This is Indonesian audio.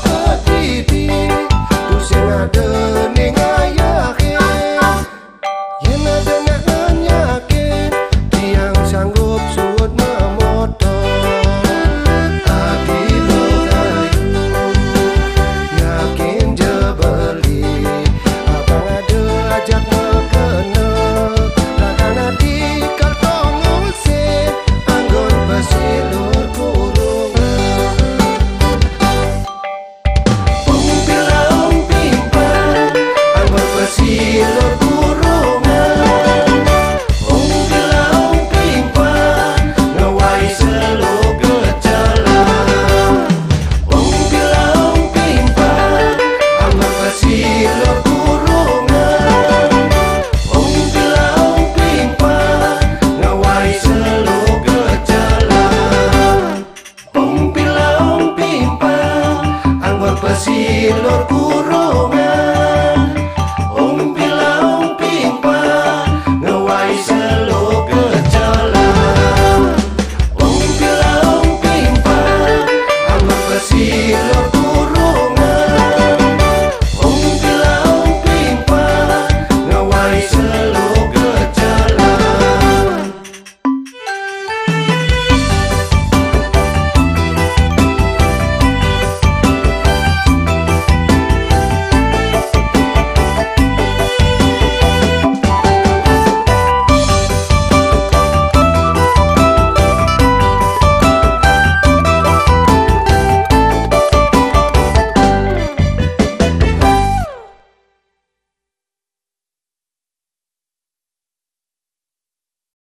ketiti tu sing ada ning ayahe yen ada nak nyakin tiang sanggup sud memotor ati berayu yakin je beli abang ada ajak mekena takkan hati kal tongusir anggon pesilur kurung pempilang pimpang anggon pesilur kurungan pempilang pimpang ngawai seluk gecelang pempilang pimpang anggon pesilur kurungan pempilang pimpang ngawai seluk gecelang pempilang pimpang anggon pesilur kurungan